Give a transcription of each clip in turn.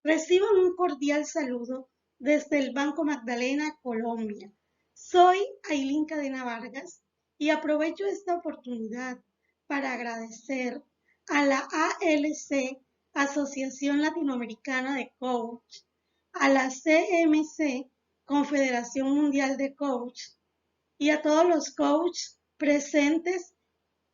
Reciban un cordial saludo desde el Banco Magdalena, Colombia. Soy Ailín Cadena Vargas y aprovecho esta oportunidad para agradecer a la ALC, Asociación Latinoamericana de Coach, a la CMC, Confederación Mundial de Coach, y a todos los coaches presentes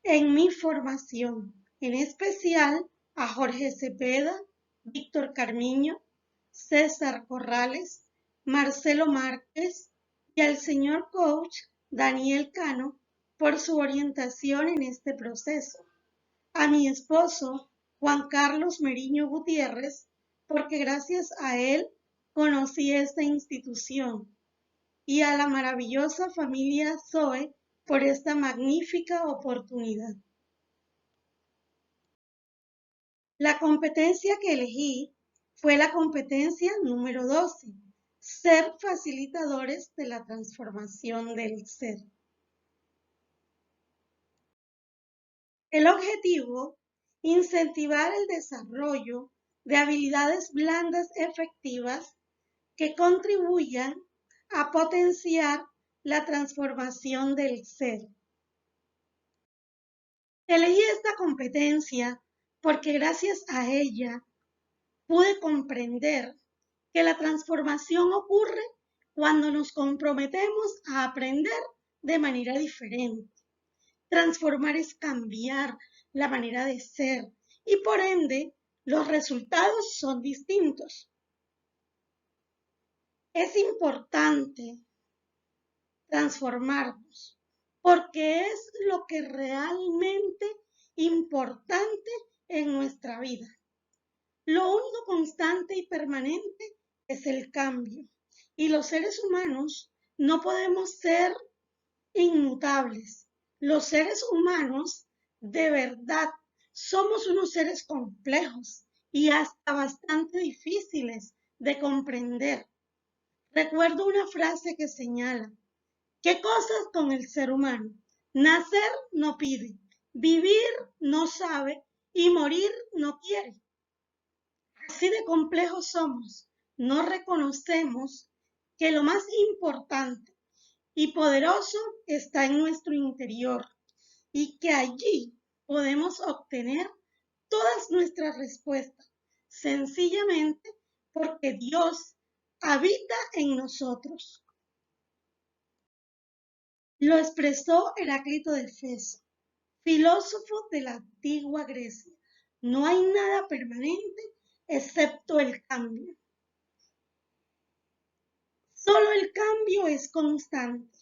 en mi formación, en especial a Jorge Cepeda, Víctor Carmiño, César Corrales, Marcelo Márquez y al señor coach Daniel Cano por su orientación en este proceso. A mi esposo Juan Carlos Meriño Gutiérrez, porque gracias a él conocí esta institución, y a la maravillosa familia Zoe por esta magnífica oportunidad. La competencia que elegí fue la competencia número 12, ser facilitadores de la transformación del ser. El objetivo, incentivar el desarrollo de habilidades blandas efectivas que contribuyan a potenciar la transformación del ser. Elegí esta competencia porque gracias a ella pude comprender que la transformación ocurre cuando nos comprometemos a aprender de manera diferente. Transformar es cambiar la manera de ser y por ende los resultados son distintos. Es importante transformarnos porque es lo que realmente importante en nuestra vida. Lo único constante y permanente es el cambio y los seres humanos no podemos ser inmutables. Los seres humanos de verdad somos unos seres complejos y hasta bastante difíciles de comprender. Recuerdo una frase que señala: ¿qué cosas con el ser humano? Nacer no pide, vivir no sabe y morir no quiere. Así de complejos somos. No reconocemos que lo más importante y poderoso está en nuestro interior y que allí podemos obtener todas nuestras respuestas, sencillamente porque Dios habita en nosotros. Lo expresó Heráclito de Éfeso, filósofo de la antigua Grecia. No hay nada permanente excepto el cambio. Solo el cambio es constante.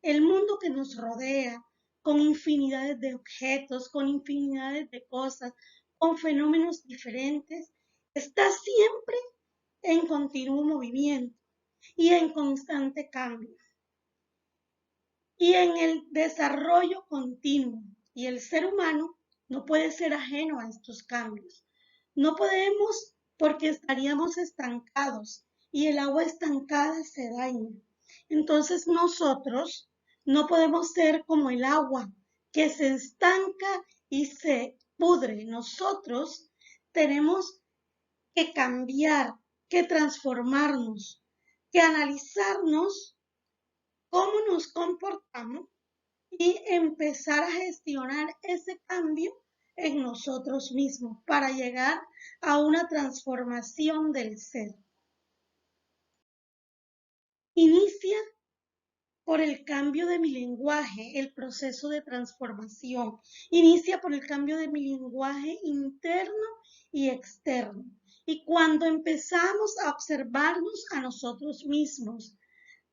El mundo que nos rodea, con infinidades de objetos, con infinidades de cosas, con fenómenos diferentes, está siempre en continuo movimiento y en constante cambio. Y en el desarrollo continuo. Y el ser humano no puede ser ajeno a estos cambios. No podemos porque estaríamos estancados y el agua estancada se daña. Entonces nosotros no podemos ser como el agua que se estanca y se pudre. Nosotros tenemos que cambiar, que transformarnos, que analizarnos cómo nos comportamos y empezar a gestionar ese cambio en nosotros mismos para llegar a una transformación del ser. Inicia por el cambio de mi lenguaje, el proceso de transformación. Inicia por el cambio de mi lenguaje interno y externo. Y cuando empezamos a observarnos a nosotros mismos,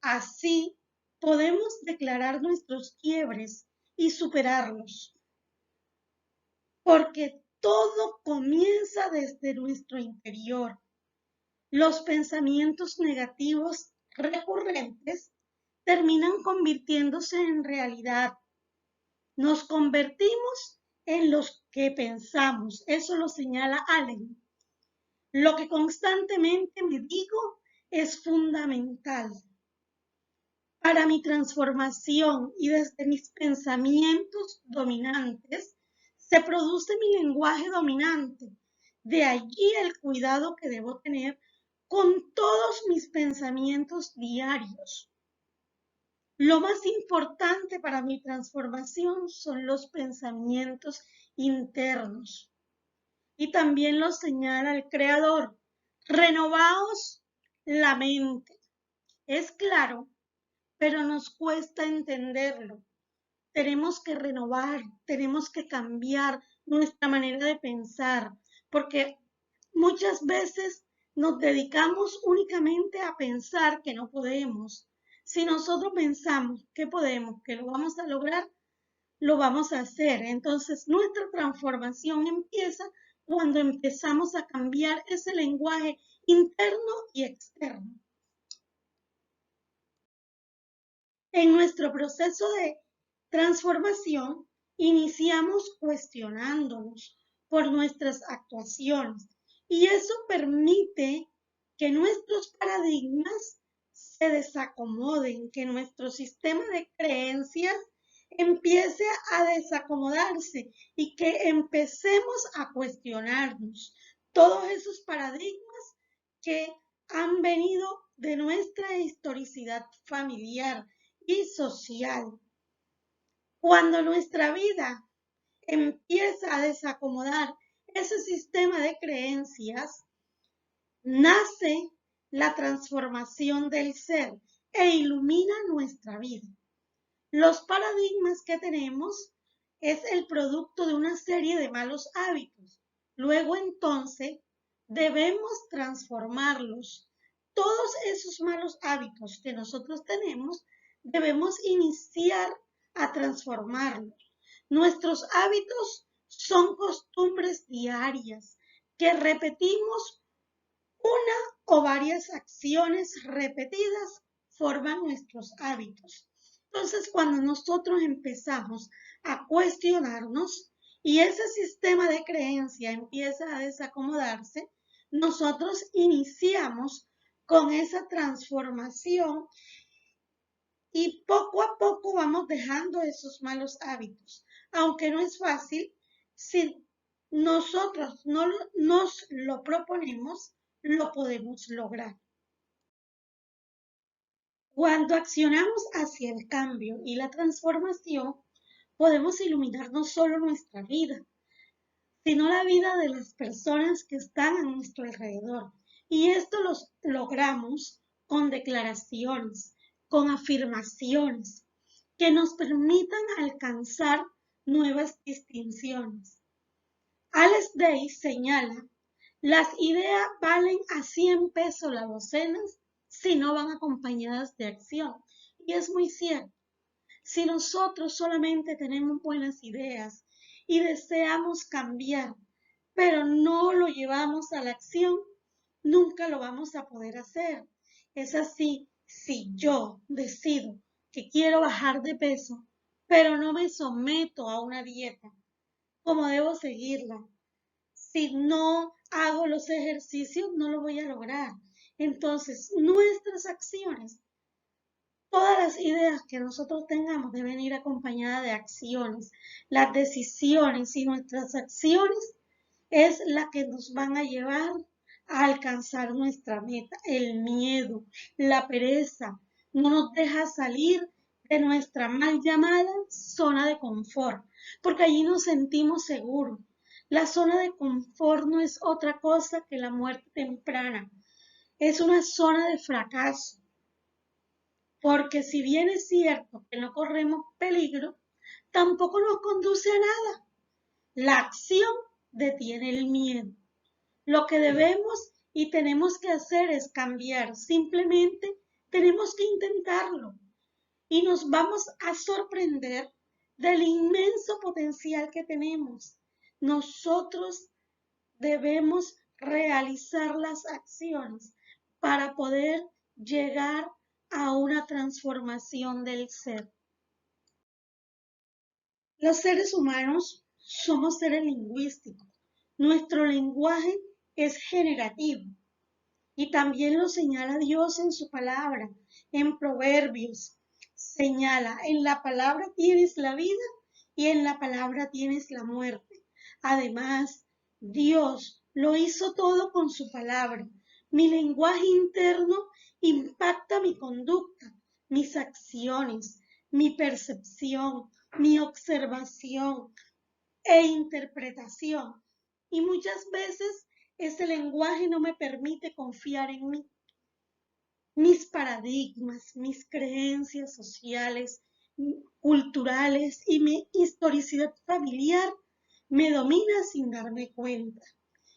así podemos declarar nuestros quiebres y superarlos. Porque todo comienza desde nuestro interior. Los pensamientos negativos recurrentes terminan convirtiéndose en realidad. Nos convertimos en los que pensamos. Eso lo señala Allen. Lo que constantemente me digo es fundamental para mi transformación y desde mis pensamientos dominantes se produce mi lenguaje dominante, De allí el cuidado que debo tener con todos mis pensamientos diarios. Lo más importante para mi transformación son los pensamientos internos. Y también lo señala el Creador. Renovaos la mente. Es claro, pero nos cuesta entenderlo. Tenemos que renovar, tenemos que cambiar nuestra manera de pensar, porque muchas veces nos dedicamos únicamente a pensar que no podemos. Si nosotros pensamos que podemos, que lo vamos a lograr, lo vamos a hacer. Entonces, nuestra transformación empieza cuando empezamos a cambiar ese lenguaje interno y externo. En nuestro proceso de transformación, iniciamos cuestionándonos por nuestras actuaciones y eso permite que nuestros paradigmas se desacomoden, que nuestro sistema de creencias empiece a desacomodarse y que empecemos a cuestionarnos todos esos paradigmas que han venido de nuestra historicidad familiar y social. Cuando nuestra vida empieza a desacomodar ese sistema de creencias, nace la transformación del ser e ilumina nuestra vida. Los paradigmas que tenemos es el producto de una serie de malos hábitos. Luego entonces debemos transformarlos. Todos esos malos hábitos que nosotros tenemos debemos iniciar a transformarlos. Nuestros hábitos son costumbres diarias que repetimos una o varias acciones repetidas forman nuestros hábitos. Entonces, cuando nosotros empezamos a cuestionarnos y ese sistema de creencia empieza a desacomodarse, nosotros iniciamos con esa transformación y poco a poco vamos dejando esos malos hábitos. Aunque no es fácil, si nosotros no nos lo proponemos, lo podemos lograr. Cuando accionamos hacia el cambio y la transformación, podemos iluminar no solo nuestra vida, sino la vida de las personas que están a nuestro alrededor. Y esto lo logramos con declaraciones, con afirmaciones que nos permitan alcanzar nuevas distinciones. Alex Day señala, las ideas valen a 100 pesos la docena si no van acompañadas de acción. Y es muy cierto. Si nosotros solamente tenemos buenas ideas y deseamos cambiar, pero no lo llevamos a la acción, nunca lo vamos a poder hacer. Es así, si yo decido que quiero bajar de peso, pero no me someto a una dieta, ¿cómo debo seguirla? Si no hago los ejercicios, no lo voy a lograr. Entonces, nuestras acciones, todas las ideas que nosotros tengamos deben ir acompañadas de acciones. Las decisiones y nuestras acciones es la que nos van a llevar a alcanzar nuestra meta. El miedo, la pereza, no nos deja salir de nuestra mal llamada zona de confort, porque allí nos sentimos seguros. La zona de confort no es otra cosa que la muerte temprana. Es una zona de fracaso. Porque si bien es cierto que no corremos peligro, tampoco nos conduce a nada. La acción detiene el miedo. Lo que debemos y tenemos que hacer es cambiar. Simplemente tenemos que intentarlo. Y nos vamos a sorprender del inmenso potencial que tenemos. Nosotros debemos realizar las acciones para poder llegar a una transformación del ser. Los seres humanos somos seres lingüísticos. Nuestro lenguaje es generativo y también lo señala Dios en su palabra. En Proverbios señala, en la palabra tienes la vida y en la palabra tienes la muerte. Además, Dios Lo hizo todo con su palabra. Mi lenguaje interno impacta mi conducta, mis acciones, mi percepción, mi observación e interpretación. Y muchas veces ese lenguaje no me permite confiar en mí. Mis paradigmas, mis creencias sociales, culturales y mi historicidad familiar me domina sin darme cuenta.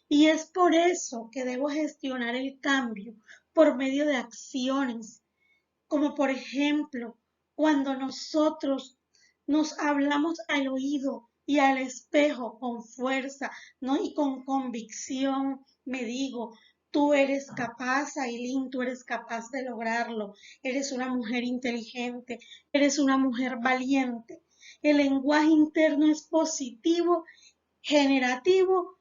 Y es por eso que debo gestionar el cambio por medio de acciones, como por ejemplo, cuando nosotros nos hablamos al oído y al espejo con fuerza, ¿no? Y con convicción, me digo, tú eres capaz, Ailín, tú eres capaz de lograrlo, eres una mujer inteligente, eres una mujer valiente. El lenguaje interno es positivo, generativo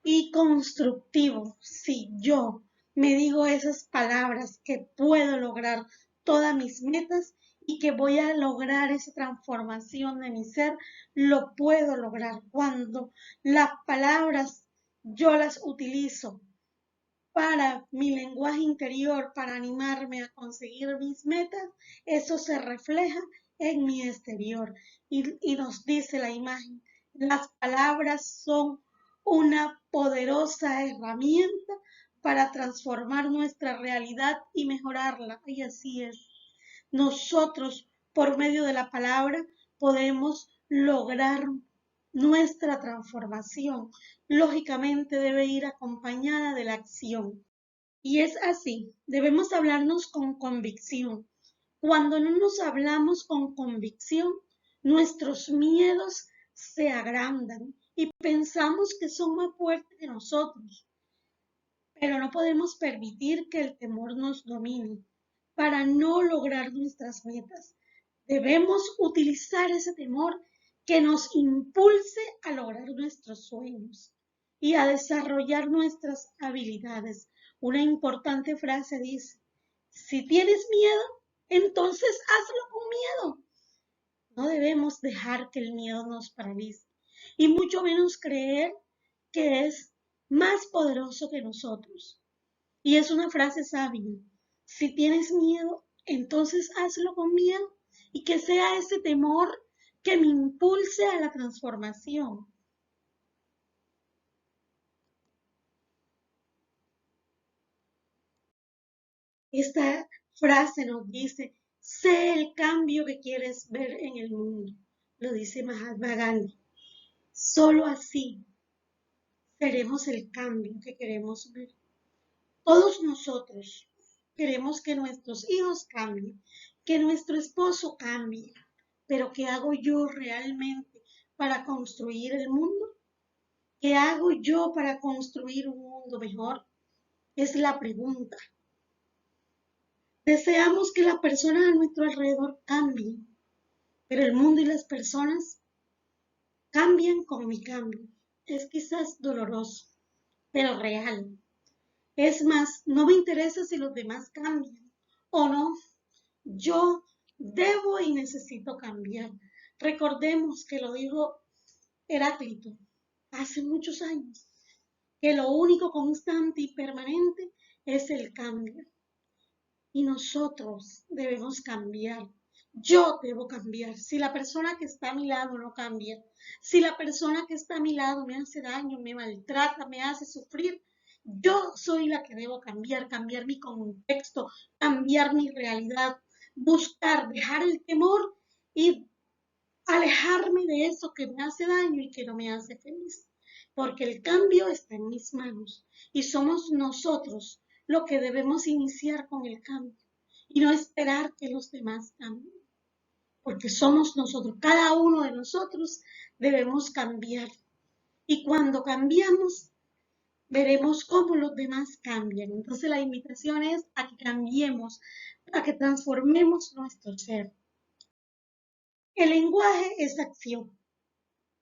y constructivo. Si yo me digo esas palabras que puedo lograr todas mis metas y que voy a lograr esa transformación de mi ser, lo puedo lograr cuando las palabras yo las utilizo para mi lenguaje interior, para animarme a conseguir mis metas, eso se refleja en mi exterior. Y nos dice la imagen, las palabras son una poderosa herramienta para transformar nuestra realidad y mejorarla. Y así es. Nosotros, por medio de la palabra, podemos lograr nuestra transformación. Lógicamente debe ir acompañada de la acción. Y es así, debemos hablarnos con convicción. Cuando no nos hablamos con convicción, nuestros miedos se agrandan y pensamos que son más fuertes que nosotros. Pero no podemos permitir que el temor nos domine para no lograr nuestras metas. Debemos utilizar ese temor que nos impulse a lograr nuestros sueños y a desarrollar nuestras habilidades. Una importante frase dice, si tienes miedo, entonces hazlo con miedo. No debemos dejar que el miedo nos paralice y mucho menos creer que es más poderoso que nosotros. Y es una frase sabia. Si tienes miedo, entonces hazlo con miedo y que sea ese temor que me impulse a la transformación. Esta frase nos dice, sé el cambio que quieres ver en el mundo, lo dice Mahatma Gandhi. Solo así seremos el cambio que queremos ver. Todos nosotros queremos que nuestros hijos cambien, que nuestro esposo cambie, pero ¿qué hago yo realmente para construir el mundo? ¿Qué hago yo para construir un mundo mejor? Es la pregunta. Deseamos que las personas a nuestro alrededor cambien, pero el mundo y las personas cambian con mi cambio. Es quizás doloroso, pero real. Es más, no me interesa si los demás cambian o no. Yo debo y necesito cambiar. Recordemos que lo dijo Heráclito hace muchos años, que lo único constante y permanente es el cambio. Y nosotros debemos cambiar. Yo debo cambiar. Si la persona que está a mi lado no cambia, si la persona que está a mi lado me hace daño, me maltrata, me hace sufrir, yo soy la que debo cambiar, cambiar mi contexto, cambiar mi realidad, buscar, dejar el temor y alejarme de eso que me hace daño y que no me hace feliz. Porque el cambio está en mis manos y somos nosotros lo que debemos iniciar con el cambio y no esperar que los demás cambien. Porque somos nosotros, cada uno de nosotros debemos cambiar. Y cuando cambiamos, veremos cómo los demás cambian. Entonces la invitación es a que cambiemos, a que transformemos nuestro ser. El lenguaje es acción.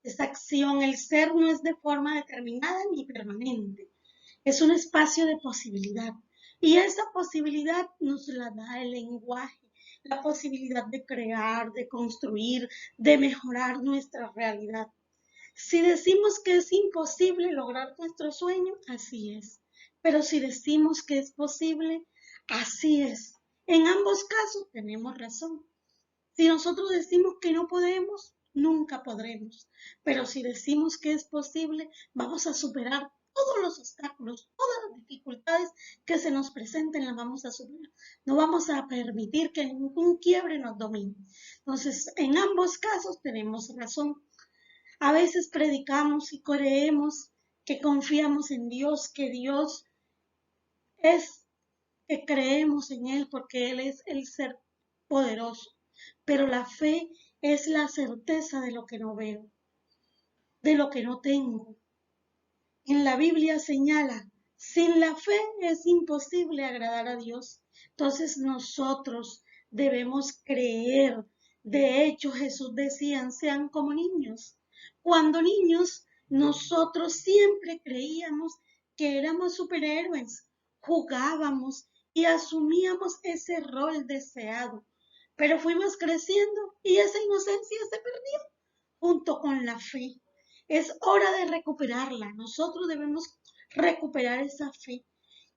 Esta acción, el ser no es de forma determinada ni permanente. Es un espacio de posibilidad. Y esa posibilidad nos la da el lenguaje. La posibilidad de crear, de construir, de mejorar nuestra realidad. Si decimos que es imposible lograr nuestro sueño, así es. Pero si decimos que es posible, así es. En ambos casos tenemos razón. Si nosotros decimos que no podemos, nunca podremos. Pero si decimos que es posible, vamos a superar todos los obstáculos, todas las dificultades que se nos presenten, las vamos a superar. No vamos a permitir que ningún quiebre nos domine. Entonces, en ambos casos tenemos razón. A veces predicamos y creemos que confiamos en Dios, que Dios es, que creemos en Él porque Él es el ser poderoso. Pero la fe es la certeza de lo que no veo, de lo que no tengo. En la Biblia señala, sin la fe es imposible agradar a Dios. Entonces nosotros debemos creer. De hecho, Jesús decía, sean como niños. Cuando niños, nosotros siempre creíamos que éramos superhéroes, jugábamos y asumíamos ese rol deseado. Pero fuimos creciendo y esa inocencia se perdió junto con la fe. Es hora de recuperarla. Nosotros debemos recuperar esa fe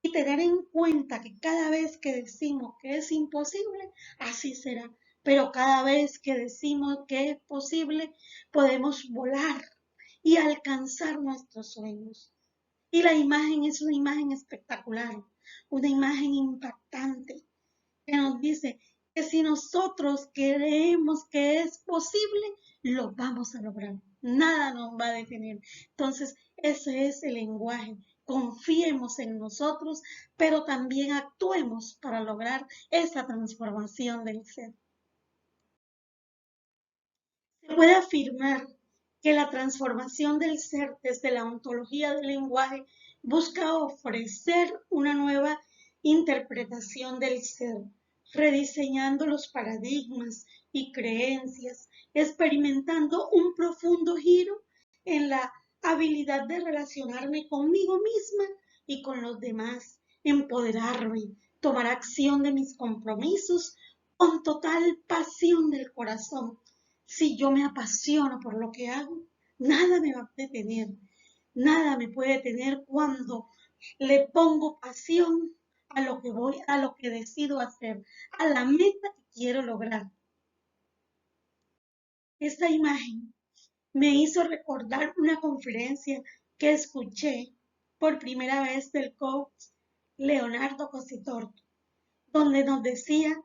y tener en cuenta que cada vez que decimos que es imposible, así será. Pero cada vez que decimos que es posible, podemos volar y alcanzar nuestros sueños. Y la imagen es una imagen espectacular, una imagen impactante que nos dice que si nosotros creemos que es posible, lo vamos a lograr. Nada nos va a detener. Entonces, ese es el lenguaje. Confiemos en nosotros, pero también actuemos para lograr esa transformación del ser. Se puede afirmar que la transformación del ser desde la ontología del lenguaje busca ofrecer una nueva interpretación del ser, rediseñando los paradigmas y creencias, experimentando un profundo giro en la habilidad de relacionarme conmigo misma y con los demás, empoderarme, tomar acción de mis compromisos con total pasión del corazón. Si yo me apasiono por lo que hago, nada me va a detener, nada me puede detener cuando le pongo pasión a lo que voy, a lo que decido hacer, a la meta que quiero lograr. Esta imagen me hizo recordar una conferencia que escuché por primera vez del coach Leonardo Cositorto, donde nos decía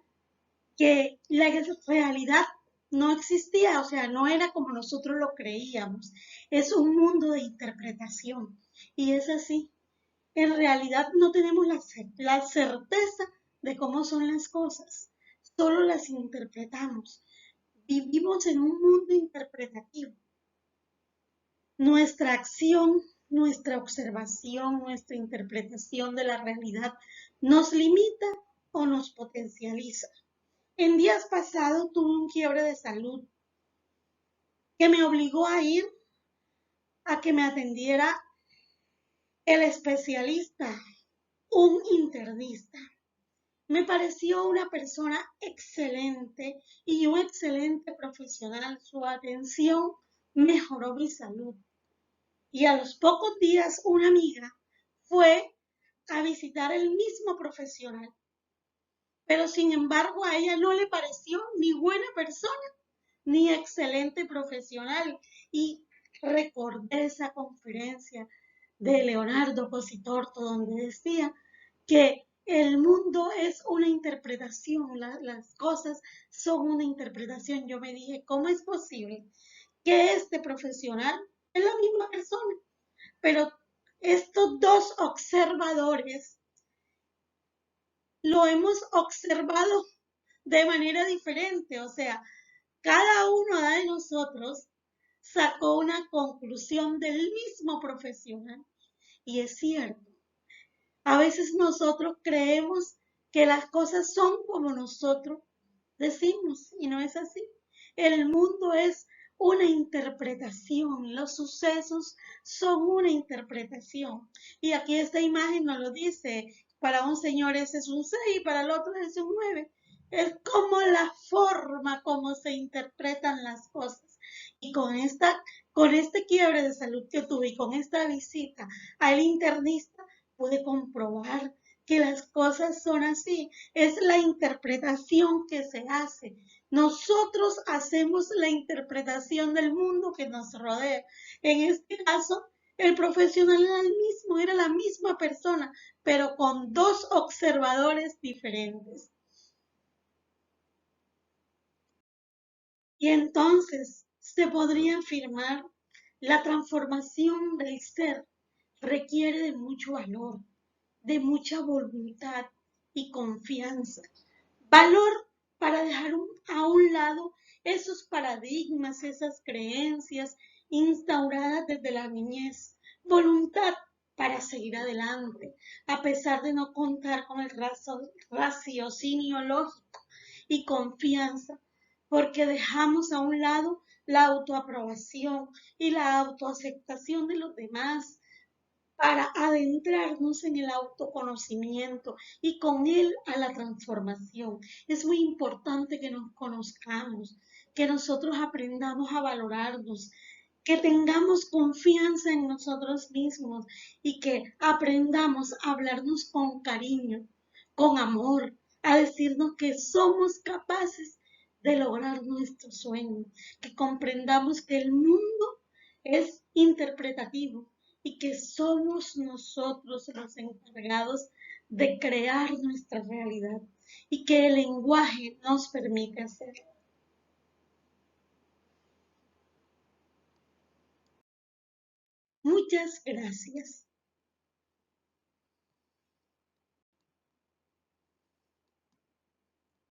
que la realidad no existía, o sea, no era como nosotros lo creíamos. Es un mundo de interpretación y es así. En realidad no tenemos la certeza de cómo son las cosas, solo las interpretamos. Vivimos en un mundo interpretativo. Nuestra acción, nuestra observación, nuestra interpretación de la realidad nos limita o nos potencializa. En días pasados tuve un quiebre de salud que me obligó a ir a que me atendiera el especialista, un internista. Me pareció una persona excelente y un excelente profesional. Su atención mejoró mi salud. Y a los pocos días una amiga fue a visitar el mismo profesional. Pero sin embargo a ella no le pareció ni buena persona ni excelente profesional. Y recordé esa conferencia de Leonardo Cositorto donde decía que el mundo es una interpretación, las cosas son una interpretación. Yo me dije, ¿cómo es posible que este profesional es la misma persona? Pero estos dos observadores lo hemos observado de manera diferente, o sea, cada uno de nosotros sacó una conclusión del mismo profesional. Y es cierto, a veces nosotros creemos que las cosas son como nosotros decimos y no es así. El mundo es una interpretación, los sucesos son una interpretación. Y aquí esta imagen nos lo dice, para un señor ese es un 6 y para el otro es un 9. Es como la forma como se interpretan las cosas. Y con esta Con este quiebre de salud que tuve y con esta visita al internista, pude comprobar que las cosas son así. Es la interpretación que se hace. Nosotros hacemos la interpretación del mundo que nos rodea. En este caso, el profesional era el mismo, era la misma persona, pero con dos observadores diferentes. Y entonces se podría afirmar, la transformación del ser requiere de mucho valor, de mucha voluntad y confianza. Valor para dejar a un lado esos paradigmas, esas creencias instauradas desde la niñez. Voluntad para seguir adelante, a pesar de no contar con el raciocinio lógico y confianza, porque dejamos a un lado la autoaprobación y la autoaceptación de los demás para adentrarnos en el autoconocimiento y con él a la transformación. Es muy importante que nos conozcamos, que nosotros aprendamos a valorarnos, que tengamos confianza en nosotros mismos y que aprendamos a hablarnos con cariño, con amor, a decirnos que somos capaces de lograr nuestros sueños, que comprendamos que el mundo es interpretativo y que somos nosotros los encargados de crear nuestra realidad y que el lenguaje nos permite hacerlo. Muchas gracias.